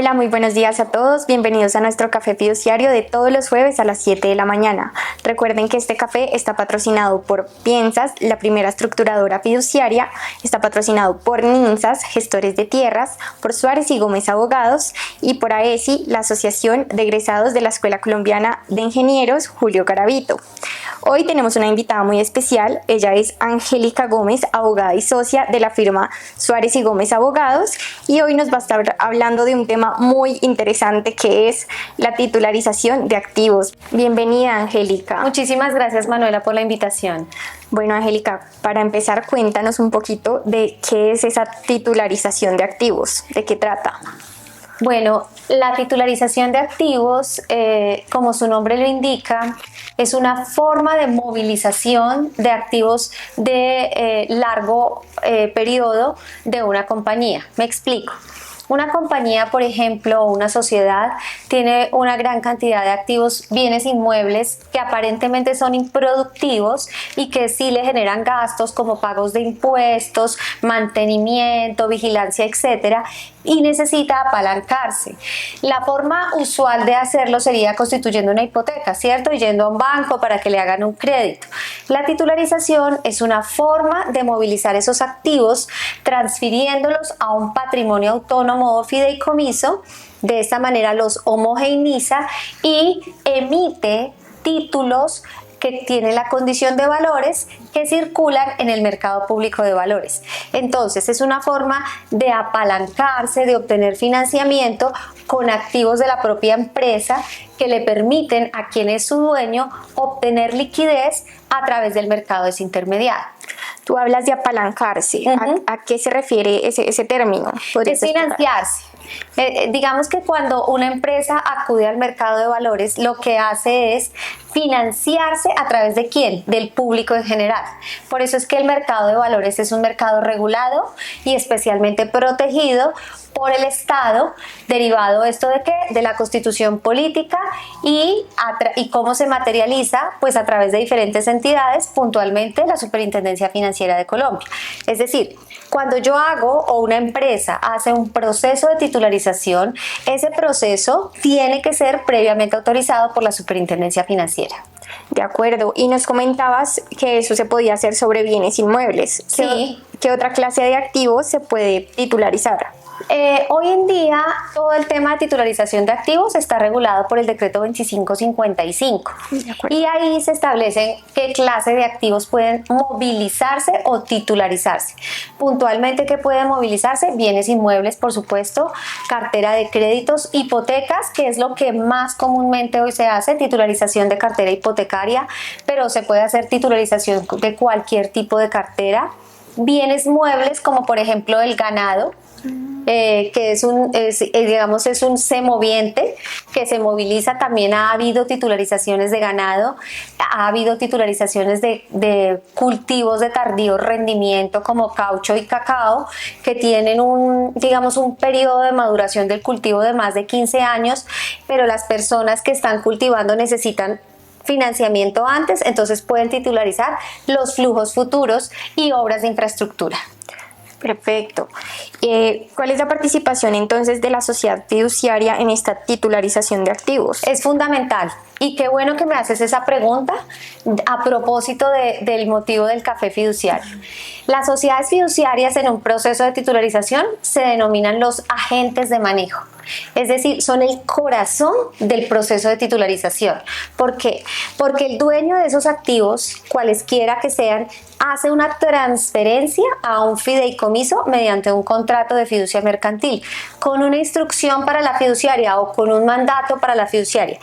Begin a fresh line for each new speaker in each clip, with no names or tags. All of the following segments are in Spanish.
Hola, muy buenos días a todos. Bienvenidos a nuestro café fiduciario de todos los jueves a las 7 de la mañana. Recuerden que este café está patrocinado por Piensas, la primera estructuradora fiduciaria. Está patrocinado por NINSAS, gestores de tierras, por Suárez y Gómez Abogados y por AESI, la Asociación de Egresados de la Escuela Colombiana de Ingenieros Julio Garavito. Hoy tenemos una invitada muy especial. Ella es Angélica Gómez, abogada y socia de la firma Suárez y Gómez Abogados, y hoy nos va a estar hablando de un tema muy interesante que es la titularización de activos. Bienvenida, Angélica.
Muchísimas gracias, Manuela, por la invitación.
Bueno, Angélica, para empezar, cuéntanos un poquito de qué es esa titularización de activos, de qué trata.
Bueno, la titularización de activos, como su nombre lo indica, es una forma de movilización de activos de largo periodo de una compañía. Me explico. Una compañía, por ejemplo, o una sociedad tiene una gran cantidad de activos, bienes inmuebles que aparentemente son improductivos y que sí le generan gastos como pagos de impuestos, mantenimiento, vigilancia, etcétera, y necesita apalancarse. La forma usual de hacerlo sería constituyendo una hipoteca, ¿cierto? Y yendo a un banco para que le hagan un crédito. La titularización es una forma de movilizar esos activos transfiriéndolos a un patrimonio autónomo o fideicomiso. De esta manera los homogeneiza y emite títulos que tienen la condición de valores que circulan en el mercado público de valores. Entonces es una forma de apalancarse, de obtener financiamiento con activos de la propia empresa que le permiten a quien es su dueño obtener liquidez a través del mercado desintermediado.
Tú hablas de apalancarse. ¿A qué se refiere ese término?
Es financiarse. Digamos que cuando una empresa acude al mercado de valores, lo que hace es financiarse a través de ¿quién? Del público en general. Por eso es que el mercado de valores es un mercado regulado y especialmente protegido por el Estado, derivado esto de ¿qué? De la Constitución política y cómo se materializa, pues a través de diferentes entidades, puntualmente la Superintendencia Financiera de Colombia. Es decir, cuando yo hago o una empresa hace un proceso de titularización, ese proceso tiene que ser previamente autorizado por la Superintendencia Financiera.
De acuerdo. Y nos comentabas que eso se podía hacer sobre bienes inmuebles.
Sí.
¿Qué otra clase de activos se puede titularizar?
Hoy en día todo el tema de titularización de activos está regulado por el decreto 2555 y ahí se establecen qué clase de activos pueden movilizarse o titularizarse. Puntualmente, ¿qué pueden movilizarse? Bienes inmuebles, por supuesto, cartera de créditos, hipotecas, que es lo que más comúnmente hoy se hace, titularización de cartera hipotecaria, pero se puede hacer titularización de cualquier tipo de cartera. Bienes muebles, como por ejemplo el ganado, que es un semoviente que se moviliza. También ha habido titularizaciones de ganado, ha habido titularizaciones de cultivos de tardío rendimiento como caucho y cacao, que tienen un periodo de maduración del cultivo de más de 15 años, pero las personas que están cultivando necesitan financiamiento antes, entonces pueden titularizar los flujos futuros y obras de infraestructura.
Perfecto. ¿Cuál es la participación entonces de la sociedad fiduciaria en esta titularización de activos?
Es fundamental. Y qué bueno que me haces esa pregunta a propósito del motivo del café fiduciario. Las sociedades fiduciarias en un proceso de titularización se denominan los agentes de manejo. Es decir, son el corazón del proceso de titularización. ¿Por qué? Porque el dueño de esos activos, cualesquiera que sean, hace una transferencia a un fideicomiso mediante un contrato de fiducia mercantil, con una instrucción para la fiduciaria o con un mandato para la fiduciaria,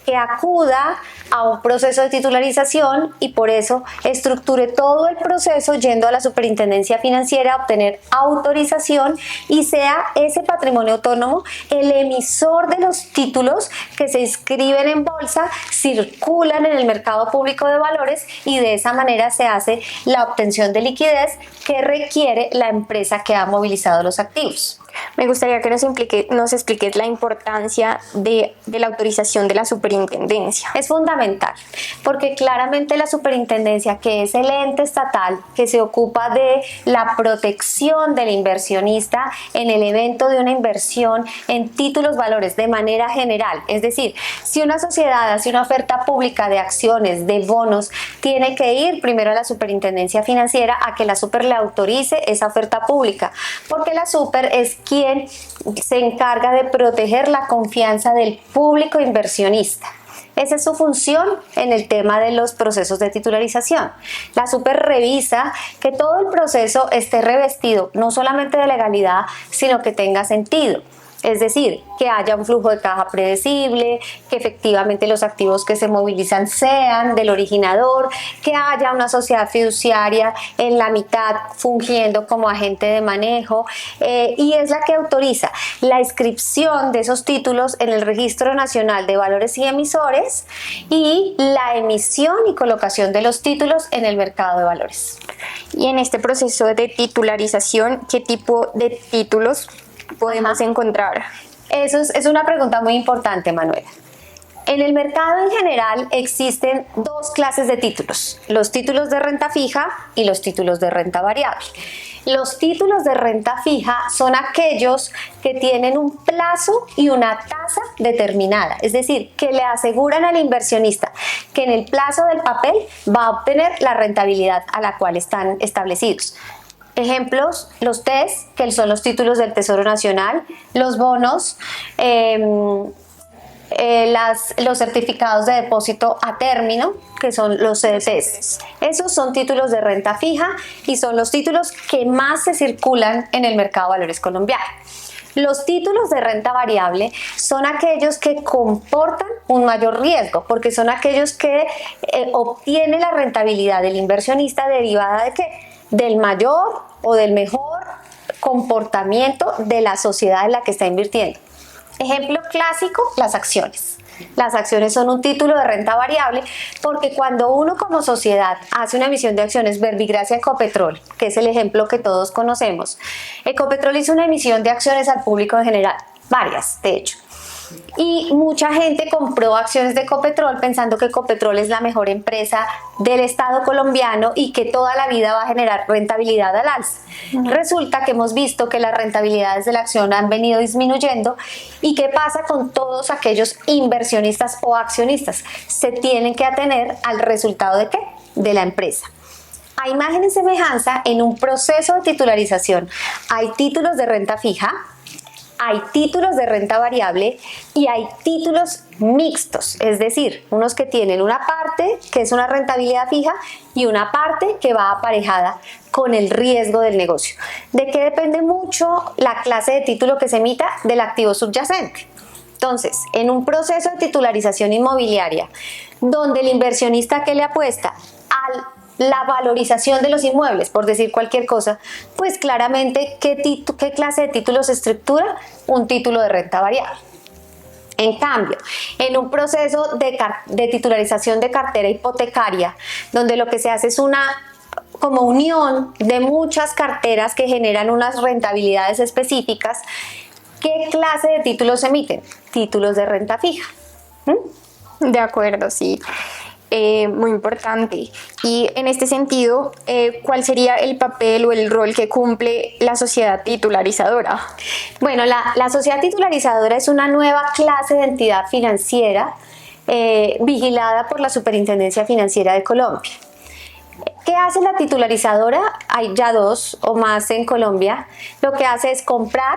que acuda a un proceso de titularización y por eso estructure todo el proceso yendo a la Superintendencia Financiera a obtener autorización y sea ese patrimonio autónomo el emisor de los títulos que se inscriben en bolsa, circulan en el mercado público de valores y de esa manera se hace la obtención de liquidez que requiere la empresa que ha movilizado los activos.
Me gustaría que nos expliques la importancia de la autorización de la superintendencia.
Es fundamental, porque claramente la superintendencia, que es el ente estatal que se ocupa de la protección del inversionista en el evento de una inversión en títulos valores de manera general, es decir, si una sociedad hace una oferta pública de acciones, de bonos, tiene que ir primero a la superintendencia financiera a que la super le autorice esa oferta pública, porque la super es quien se encarga de proteger la confianza del público inversionista. Esa es su función en el tema de los procesos de titularización. La super revisa que todo el proceso esté revestido no solamente de legalidad, sino que tenga sentido. Es decir, que haya un flujo de caja predecible, que efectivamente los activos que se movilizan sean del originador, que haya una sociedad fiduciaria en la mitad fungiendo como agente de manejo, y es la que autoriza la inscripción de esos títulos en el Registro Nacional de Valores y Emisores y la emisión y colocación de los títulos en el mercado de valores.
Y en este proceso de titularización, ¿qué tipo de títulos podemos encontrar?
Eso es una pregunta muy importante, Manuela. En el mercado en general existen dos clases de títulos: los títulos de renta fija y los títulos de renta variable. Los títulos de renta fija son aquellos que tienen un plazo y una tasa determinada, es decir, que le aseguran al inversionista que en el plazo del papel va a obtener la rentabilidad a la cual están establecidos. Ejemplos, los TES, que son los títulos del Tesoro Nacional, los bonos, los certificados de depósito a término, que son los CDTs. Esos son títulos de renta fija y son los títulos que más se circulan en el mercado de valores colombiano. Los títulos de renta variable son aquellos que comportan un mayor riesgo, porque son aquellos que obtienen la rentabilidad del inversionista derivada de ¿qué? Del mayor o del mejor comportamiento de la sociedad en la que está invirtiendo. Ejemplo clásico, las acciones. Las acciones son un título de renta variable porque cuando uno como sociedad hace una emisión de acciones, Verbigracia Ecopetrol, que es el ejemplo que todos conocemos, Ecopetrol hizo una emisión de acciones al público en general, varias de hecho. Y mucha gente compró acciones de Ecopetrol pensando que Ecopetrol es la mejor empresa del Estado colombiano y que toda la vida va a generar rentabilidad al alza. Resulta que hemos visto que las rentabilidades de la acción han venido disminuyendo. ¿Y qué pasa con todos aquellos inversionistas o accionistas? Se tienen que atener al resultado ¿de qué? De la empresa. A imagen y semejanza, en un proceso de titularización hay títulos de renta fija, hay títulos de renta variable y hay títulos mixtos, es decir, unos que tienen una parte que es una rentabilidad fija y una parte que va aparejada con el riesgo del negocio. ¿De qué depende mucho la clase de título que se emita? Del activo subyacente. Entonces, en un proceso de titularización inmobiliaria, donde el inversionista que le apuesta al la valorización de los inmuebles, por decir cualquier cosa, pues claramente, ¿qué clase de título se estructura? Un título de renta variable. En cambio, en un proceso de titularización de cartera hipotecaria, donde lo que se hace es una como unión de muchas carteras que generan unas rentabilidades específicas, ¿qué clase de títulos se emiten? Títulos de renta fija.
De acuerdo, sí. Muy importante. Y en este sentido, ¿cuál sería el papel o el rol que cumple la sociedad titularizadora?
Bueno, la sociedad titularizadora es una nueva clase de entidad financiera vigilada por la Superintendencia Financiera de Colombia. ¿Qué hace la titularizadora? Hay ya dos o más en Colombia. Lo que hace es comprar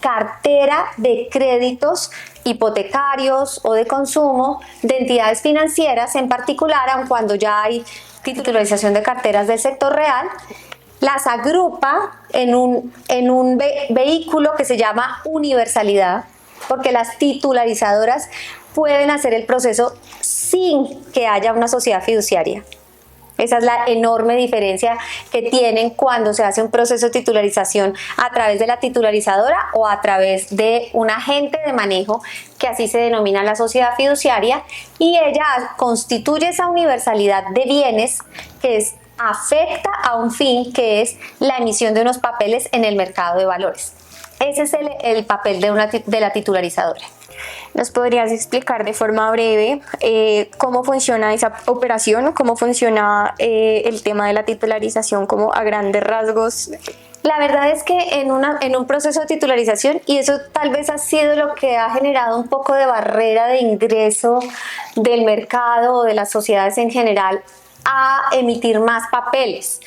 cartera de créditos hipotecarios o de consumo de entidades financieras, en particular, aun cuando ya hay titularización de carteras del sector real, las agrupa en un vehículo que se llama universalidad, porque las titularizadoras pueden hacer el proceso sin que haya una sociedad fiduciaria. Esa es la enorme diferencia que tienen cuando se hace un proceso de titularización a través de la titularizadora o a través de un agente de manejo, que así se denomina la sociedad fiduciaria, y ella constituye esa universalidad de bienes que afecta a un fin que es la emisión de unos papeles en el mercado de valores. Ese es el papel de la titularizadora.
¿Nos podrías explicar de forma breve cómo funciona esa operación, cómo funciona el tema de la titularización como a grandes rasgos?
La verdad es que en un proceso de titularización, y eso tal vez ha sido lo que ha generado un poco de barrera de ingreso del mercado o de las sociedades en general a emitir más papeles.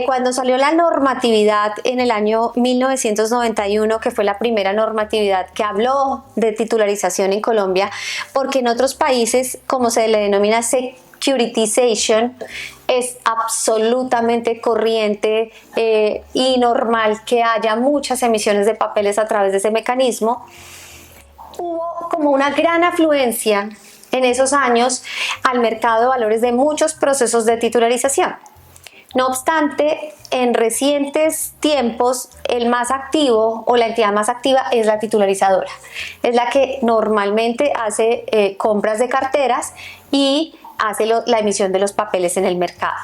Cuando salió la normatividad en el año 1991, que fue la primera normatividad que habló de titularización en Colombia, porque en otros países, como se le denomina securitization, es absolutamente corriente y normal que haya muchas emisiones de papeles a través de ese mecanismo. Hubo como una gran afluencia en esos años al mercado de valores de muchos procesos de titularización. No obstante, en recientes tiempos, el más activo o la entidad más activa es la titularizadora. Es la que normalmente hace compras de carteras y hace la emisión de los papeles en el mercado.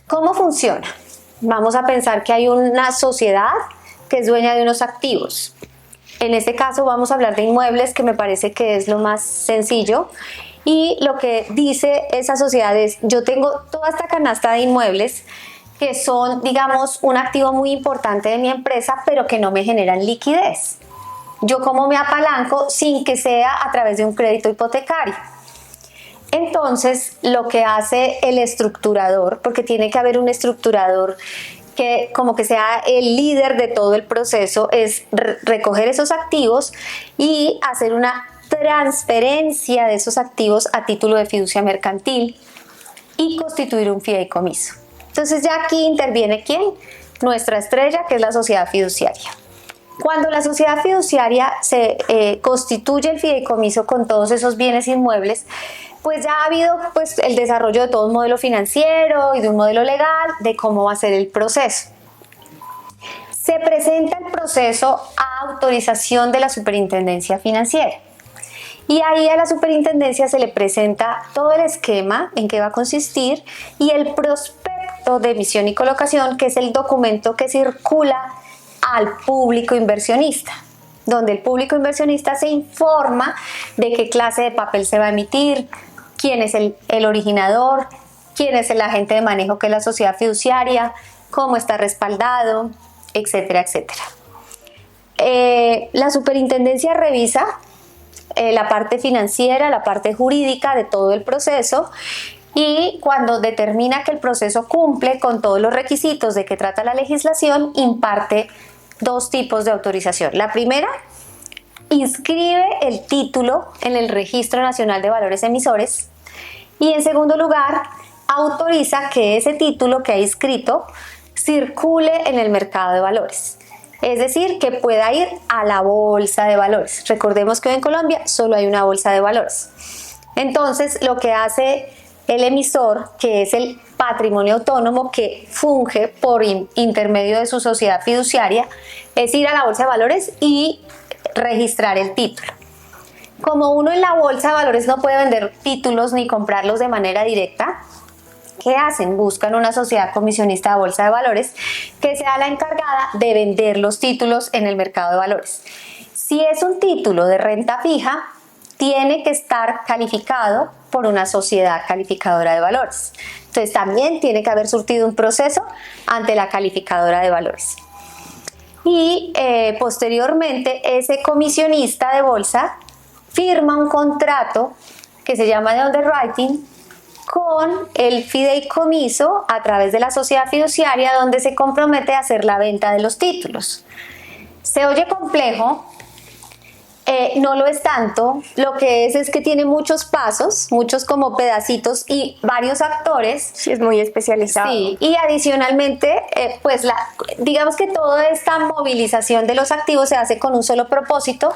¿Cómo funciona? Vamos a pensar que hay una sociedad que es dueña de unos activos. En este caso vamos a hablar de inmuebles, que me parece que es lo más sencillo. Y lo que dice esa sociedad es: yo tengo toda esta canasta de inmuebles que son, digamos, un activo muy importante de mi empresa, pero que no me generan liquidez. Yo cómo me apalanco sin que sea a través de un crédito hipotecario. Entonces, lo que hace el estructurador, porque tiene que haber un estructurador que como que sea el líder de todo el proceso, es recoger esos activos y hacer una transferencia de esos activos a título de fiducia mercantil y constituir un fideicomiso. Entonces ya aquí interviene ¿quién? Nuestra estrella, que es la sociedad fiduciaria. Cuando la sociedad fiduciaria se constituye el fideicomiso con todos esos bienes inmuebles, pues ya ha habido pues el desarrollo de todo un modelo financiero y de un modelo legal de cómo va a ser el proceso. Se presenta el proceso a autorización de la Superintendencia Financiera. Y ahí a la superintendencia se le presenta todo el esquema en que va a consistir y el prospecto de emisión y colocación, que es el documento que circula al público inversionista, donde el público inversionista se informa de qué clase de papel se va a emitir, quién es el originador, quién es el agente de manejo, que es la sociedad fiduciaria, cómo está respaldado, etcétera, etcétera. La superintendencia revisa la parte financiera, la parte jurídica de todo el proceso, y cuando determina que el proceso cumple con todos los requisitos de que trata la legislación, imparte dos tipos de autorización. La primera, inscribe el título en el Registro Nacional de Valores Emisores, y en segundo lugar, autoriza que ese título que ha inscrito circule en el mercado de valores. Es decir, que pueda ir a la bolsa de valores. Recordemos que hoy en Colombia solo hay una bolsa de valores. Entonces, lo que hace el emisor, que es el patrimonio autónomo que funge por intermedio de su sociedad fiduciaria, es ir a la bolsa de valores y registrar el título. Como uno en la bolsa de valores no puede vender títulos ni comprarlos de manera directa, ¿qué hacen? Buscan una sociedad comisionista de bolsa de valores que sea la encargada de vender los títulos en el mercado de valores. Si es un título de renta fija, tiene que estar calificado por una sociedad calificadora de valores. Entonces también tiene que haber surtido un proceso ante la calificadora de valores. Y posteriormente ese comisionista de bolsa firma un contrato que se llama de underwriting con el fideicomiso a través de la sociedad fiduciaria, donde se compromete a hacer la venta de los títulos. Se oye complejo, no lo es tanto. Lo que es que tiene muchos pasos, muchos como pedacitos y varios actores.
Sí, es muy especializado.
Sí, y adicionalmente, pues digamos que toda esta movilización de los activos se hace con un solo propósito,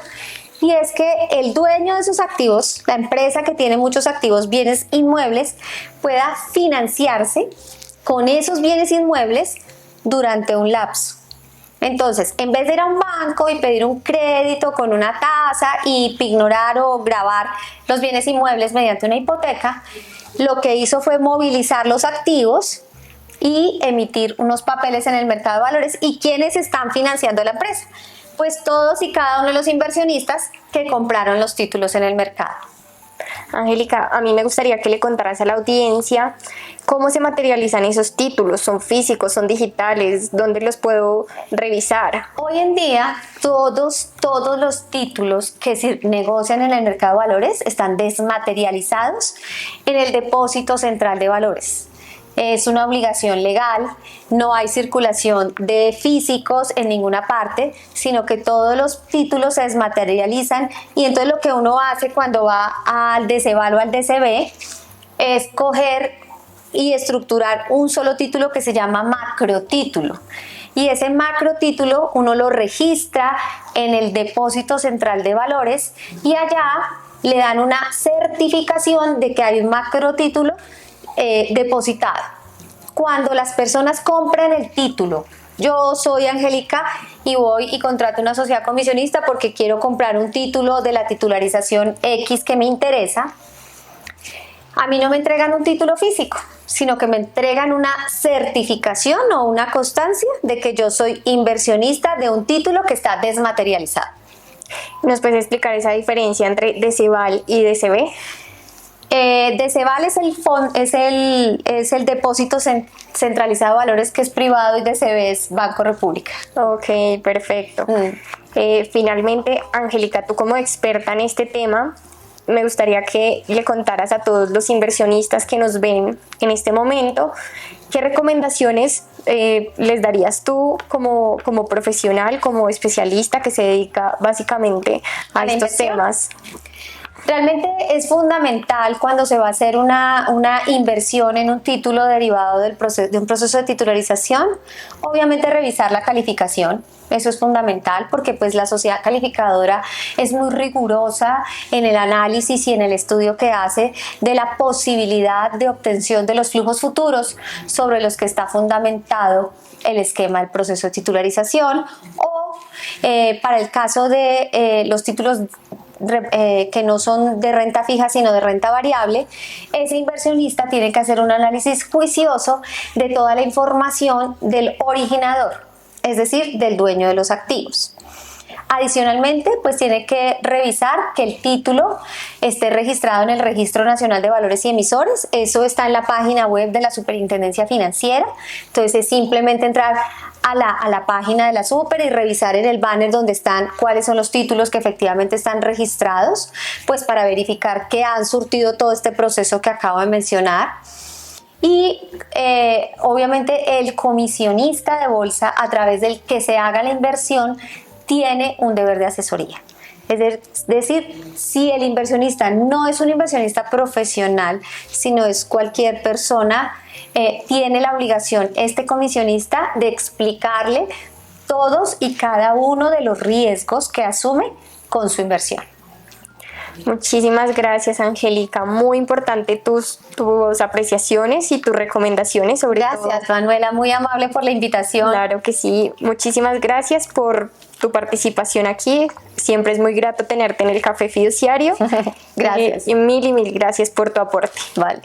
y es que el dueño de esos activos, la empresa que tiene muchos activos, bienes inmuebles, pueda financiarse con esos bienes inmuebles durante un lapso. Entonces, en vez de ir a un banco y pedir un crédito con una tasa y ignorar o gravar los bienes inmuebles mediante una hipoteca, lo que hizo fue movilizar los activos y emitir unos papeles en el mercado de valores. ¿Y quiénes están financiando la empresa? Pues todos y cada uno de los inversionistas que compraron los títulos en el mercado.
Angélica, a mí me gustaría que le contaras a la audiencia cómo se materializan esos títulos. ¿Son físicos, son digitales? ¿Dónde los puedo revisar?
Hoy en día todos los títulos que se negocian en el mercado de valores están desmaterializados en el depósito central de valores. Es una obligación legal, no hay circulación de físicos en ninguna parte, sino que todos los títulos se desmaterializan, y entonces lo que uno hace cuando va al DCVAL o al DCB es coger y estructurar un solo título que se llama macrotítulo. Y ese macrotítulo uno lo registra en el depósito central de valores y allá le dan una certificación de que hay un macrotítulo depositado. Cuando las personas compran el título, yo soy Angélica y voy y contrato una sociedad comisionista porque quiero comprar un título de la titularización X que me interesa, a mí no me entregan un título físico, sino que me entregan una certificación o una constancia de que yo soy inversionista de un título que está desmaterializado.
¿Nos puedes explicar esa diferencia entre DCVAL y DCB?
DCVAL es el depósito centralizado de valores, que es privado, y DCB es Banco República.
Ok, perfecto. Finalmente, Angélica, tú como experta en este tema, me gustaría que le contaras a todos los inversionistas que nos ven en este momento, ¿qué recomendaciones les darías tú como profesional, como especialista que se dedica básicamente a estos temas?
Realmente es fundamental cuando se va a hacer una inversión en un título derivado de un proceso de titularización, obviamente revisar la calificación. Eso es fundamental porque pues la sociedad calificadora es muy rigurosa en el análisis y en el estudio que hace de la posibilidad de obtención de los flujos futuros sobre los que está fundamentado el esquema del proceso de titularización, o para el caso de los títulos que no son de renta fija sino de renta variable, ese inversionista tiene que hacer un análisis juicioso de toda la información del originador, es decir, del dueño de los activos. Adicionalmente, pues tiene que revisar que el título esté registrado en el Registro Nacional de Valores y Emisores. Eso está en la página web de la Superintendencia Financiera. Entonces es simplemente entrar a la página de la Super y revisar en el banner donde están cuáles son los títulos que efectivamente están registrados, pues para verificar que han surtido todo este proceso que acabo de mencionar. Y obviamente el comisionista de bolsa, a través del que se haga la inversión, tiene un deber de asesoría. Es decir, si el inversionista no es un inversionista profesional, sino es cualquier persona, tiene la obligación este comisionista de explicarle todos y cada uno de los riesgos que asume con su inversión.
Muchísimas gracias, Angélica. Muy importante tus apreciaciones y tus recomendaciones sobre todo.
Gracias, Manuela. Muy amable por la invitación.
Claro que sí. Muchísimas gracias por tu participación aquí. Siempre es muy grato tenerte en el Café Fiduciario.
Gracias.
Y mil gracias por tu aporte.
Vale.